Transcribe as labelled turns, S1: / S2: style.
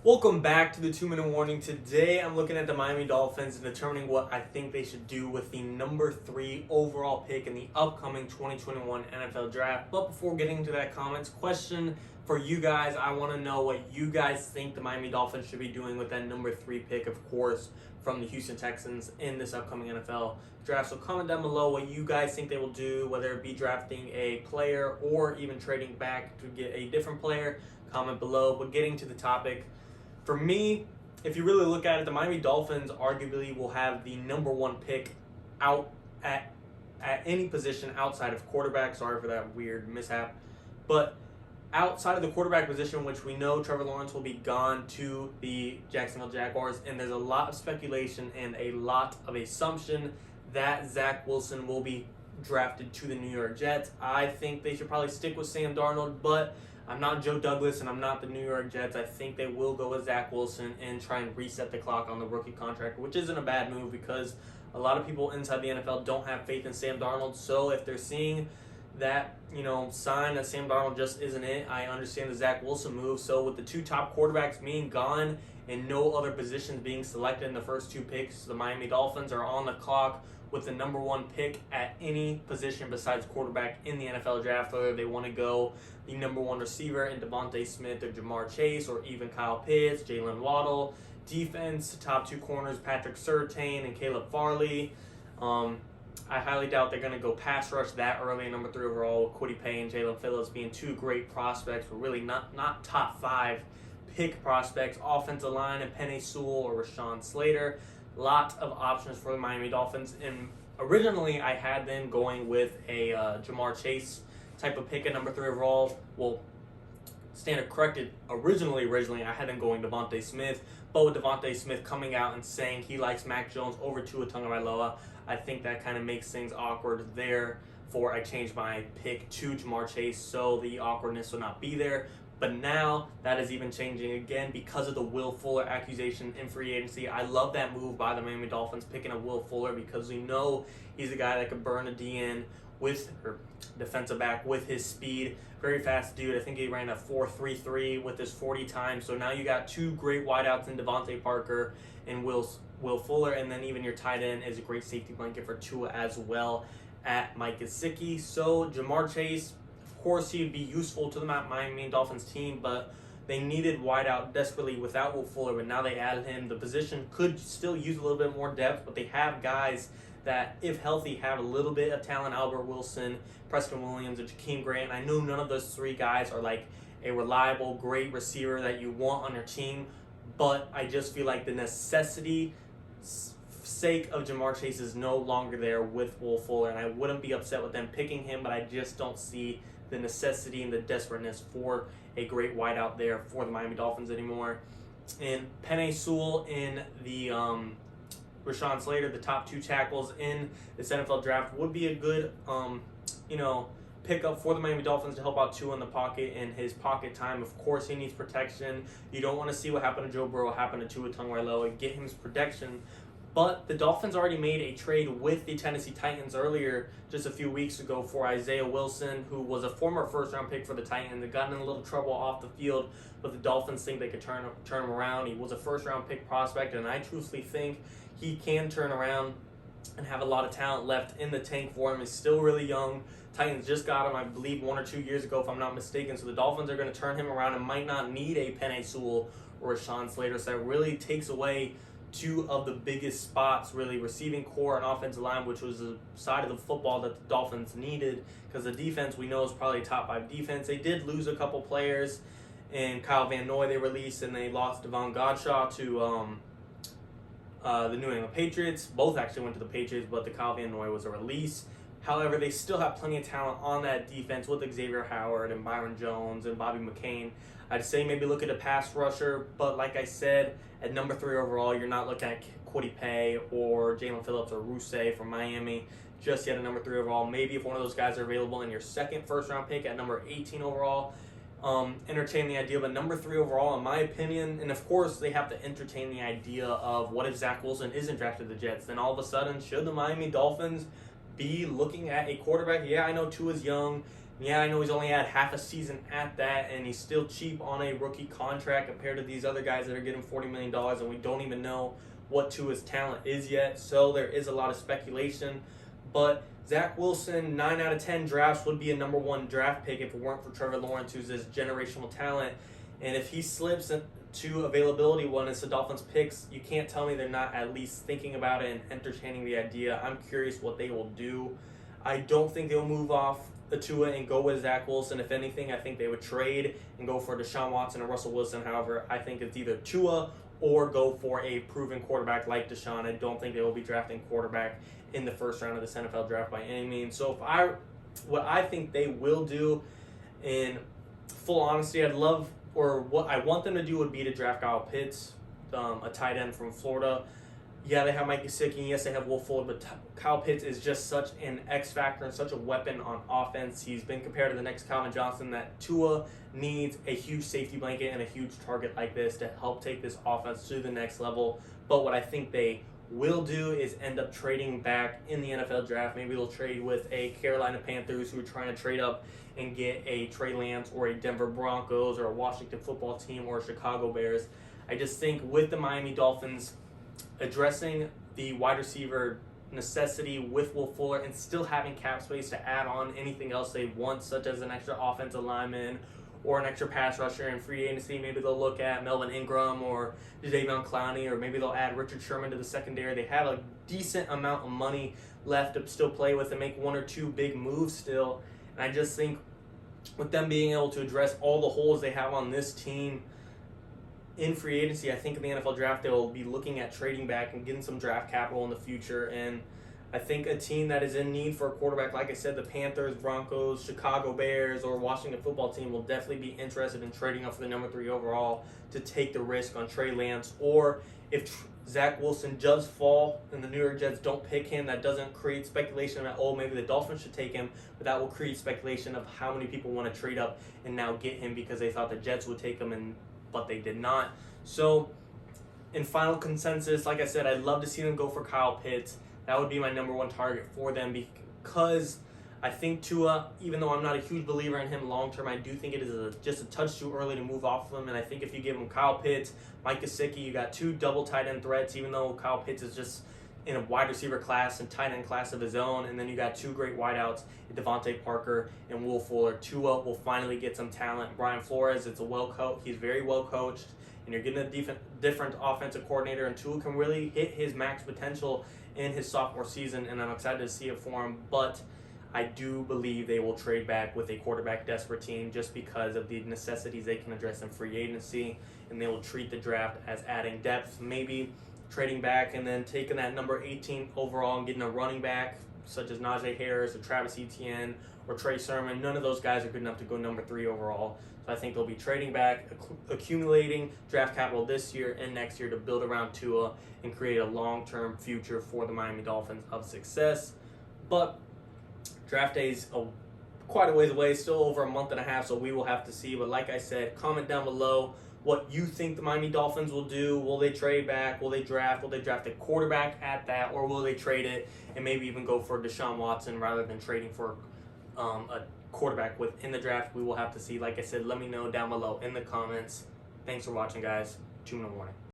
S1: Welcome back to the 2-minute warning. Today I'm looking at the Miami Dolphins and determining what I think they should do with the number 3 overall pick in the upcoming 2021 NFL Draft. But before getting into that comments question for you guys, I want to know what you guys think the Miami Dolphins should be doing with that number 3 pick, of course, from the Houston Texans in this upcoming NFL Draft. So comment down below what you guys think they will do, whether it be drafting a player or even trading back to get a different player. Comment below. But getting to the topic, for me, if you really look at it, the Miami Dolphins arguably will have the number 1 pick out at any position outside of quarterback. Sorry for that weird mishap. But outside of the quarterback position, which we know Trevor Lawrence will be gone to the Jacksonville Jaguars, and there's a lot of speculation and a lot of assumption that Zach Wilson will be drafted to the New York Jets. I think they should probably stick with Sam Darnold, but I'm not Joe Douglas and I'm not the New York Jets. I think they will go with Zach Wilson and try and reset the clock on the rookie contract, which isn't a bad move because a lot of people inside the NFL don't have faith in Sam Darnold. So if they're seeing that, sign that Sam Darnold just isn't it, I understand the Zach Wilson move. So with the 2 top quarterbacks being gone and no other positions being selected in the first 2 picks, the Miami Dolphins are on the clock with the number 1 pick at any position besides quarterback in the NFL Draft, whether they want to go the number 1 receiver in Devontae Smith or Jamar Chase or even Kyle Pitts, Jalen Waddle. Defense, top 2 corners, Patrick Surtain and Caleb Farley. I highly doubt they're going to go pass rush that early, number 3 overall, with Kwity Paye and Jalen Phillips being 2 great prospects, but really not top 5 pick prospects. Offensive line, and Penei Sewell or Rashawn Slater. Lot of options for the Miami Dolphins. And originally, I had them going with a Jamar Chase type of pick at number 3 overall. Well, standard corrected. Originally, I had them going Devontae Smith. But with Devontae Smith coming out and saying he likes Mac Jones over Tua Tagovailoa, I think that kind of makes things awkward there. I changed my pick to Jamar Chase, so the awkwardness will not be there. But now that is even changing again because of the Will Fuller accusation in free agency. I love that move by the Miami Dolphins picking a Will Fuller because we know he's a guy that could burn a DN or defensive back with his speed. Very fast dude. I think he ran a 4.33 with his 40 time. So now you got 2 great wideouts in Devontae Parker and Will Fuller, and then even your tight end is a great safety blanket for Tua as well at Mike Gesicki. So Jamar Chase, of course, he'd be useful to the Miami Dolphins team, but they needed wideout desperately without Will Fuller, but now they added him. The position could still use a little bit more depth, but they have guys that, if healthy, have a little bit of talent. Albert Wilson, Preston Williams, and Jakeem Grant. I know none of those 3 guys are like a reliable, great receiver that you want on your team, but I just feel like the necessity sake of Jamar Chase is no longer there with Will Fuller, and I wouldn't be upset with them picking him, but I just don't see the necessity and the desperateness for a great wideout there for the Miami Dolphins anymore. And Penei Sewell in the Rashawn Slater, the top 2 tackles in this NFL Draft, would be a good pickup for the Miami Dolphins to help out Tua in the pocket and his pocket time. Of course, he needs protection. You don't want to see what happened to Joe Burrow happen to Tua Tagovailoa. Get him his protection. But the Dolphins already made a trade with the Tennessee Titans earlier, just a few weeks ago, for Isaiah Wilson, who was a former first-round pick for the Titans. They got in a little trouble off the field, but the Dolphins think they could turn him around. He was a first-round pick prospect, and I truthfully think he can turn around and have a lot of talent left in the tank for him. He's still really young. Titans just got him, I believe, 1 or 2 years ago, if I'm not mistaken. So the Dolphins are going to turn him around and might not need a Penei Sewell or a Rashawn Slater. So that really takes away 2 of the biggest spots, really, receiving core and offensive line, which was the side of the football that the Dolphins needed, because the defense we know is probably a top 5 defense. They did lose a couple players, and Kyle Van Noy they released, and they lost Devon Godshaw to the New England Patriots. Both actually went to the Patriots, but the Kyle Van Noy was a release. However, they still have plenty of talent on that defense with Xavier Howard and Byron Jones and Bobby McCain. I'd say maybe look at a pass rusher, but like I said, at number 3 overall, you're not looking at Kwity Paye or Jalen Phillips or Rousseau from Miami just yet at number 3 overall. Maybe if one of those guys are available in your second first-round pick at number 18 overall, entertain the idea. But number 3 overall, in my opinion, and of course they have to entertain the idea of what if Zach Wilson isn't drafted to the Jets? Then all of a sudden, should the Miami Dolphins be looking at a quarterback? Yeah, I know Tua's young, Yeah, I know he's only had half a season at that, and he's still cheap on a rookie contract compared to these other guys that are getting $40 million, and we don't even know what Tua's talent is yet. So there is a lot of speculation. But Zach Wilson, 9 out of 10 drafts would be a number one draft pick if it weren't for Trevor Lawrence, who's this generational talent. And if he slips to availability when it's the Dolphins picks, you can't tell me they're not at least thinking about it and entertaining the idea. I'm curious what they will do. I don't think they'll move off the Tua and go with Zach Wilson. If anything, I think they would trade and go for Deshaun Watson or Russell Wilson. However, I think it's either Tua or go for a proven quarterback like Deshaun. I don't think they will be drafting quarterback in the first round of this NFL draft by any means. So what I think they will do, in full honesty, what I want them to do would be to draft Kyle Pitts, a tight end from Florida. Yeah, they have Mike Gesicki, yes, they have Will Fuller, but Kyle Pitts is just such an X factor and such a weapon on offense. He's been compared to the next Calvin Johnson, that Tua needs a huge safety blanket and a huge target like this to help take this offense to the next level. But what I think they will do is end up trading back in the NFL draft. Maybe they'll trade with a Carolina Panthers who are trying to trade up and get a Trey Lance or a Denver Broncos or a Washington football team or a Chicago Bears. I just think with the Miami Dolphins addressing the wide receiver necessity with Will Fuller and still having cap space to add on anything else they want, such as an extra offensive lineman or an extra pass rusher in free agency. Maybe they'll look at Melvin Ingram or Jadeveon Clowney, or maybe they'll add Richard Sherman to the secondary. They have a decent amount of money left to still play with and make one or two big moves still. And I just think with them being able to address all the holes they have on this team in free agency, I think in the NFL draft they'll be looking at trading back and getting some draft capital in the future. And I think a team that is in need for a quarterback, like I said, the Panthers, Broncos, Chicago Bears, or Washington football team will definitely be interested in trading up for the number 3 overall to take the risk on Trey Lance. Or if Zach Wilson does fall and the New York Jets don't pick him, that doesn't create speculation that, oh, maybe the Dolphins should take him, but that will create speculation of how many people want to trade up and now get him because they thought the Jets would take him, but they did not. So in final consensus, like I said, I'd love to see them go for Kyle Pitts. That would be my number one target for them, because I think Tua, even though I'm not a huge believer in him long term, I do think it is just a touch too early to move off of him. And I think if you give him Kyle Pitts, Mike Gesicki, you got 2 double tight end threats, even though Kyle Pitts is just in a wide receiver class and tight end class of his own. And then you got 2 great wideouts, Devontae Parker and Will Fuller. Tua will finally get some talent. Brian Flores, he's very well coached. And you're getting a different offensive coordinator, and Tua can really hit his max potential in his sophomore season, and I'm excited to see it for him. But I do believe they will trade back with a quarterback desperate team just because of the necessities they can address in free agency, and they will treat the draft as adding depth, maybe trading back and then taking that number 18 overall and getting a running back such as Najee Harris or Travis Etienne or Trey Sermon. None of those guys are good enough to go number 3 overall. So I think they'll be trading back, accumulating draft capital this year and next year to build around Tua and create a long-term future for the Miami Dolphins of success. But draft day is quite a ways away, still over a month and a half, so we will have to see. But like I said, comment down below what you think the Miami Dolphins will do. Will they trade back? Will they draft? Will they draft a quarterback at that? Or will they trade it and maybe even go for Deshaun Watson rather than trading for a quarterback within the draft? We will have to see. Like I said, let me know down below in the comments. Thanks for watching, guys. 2-minute warning.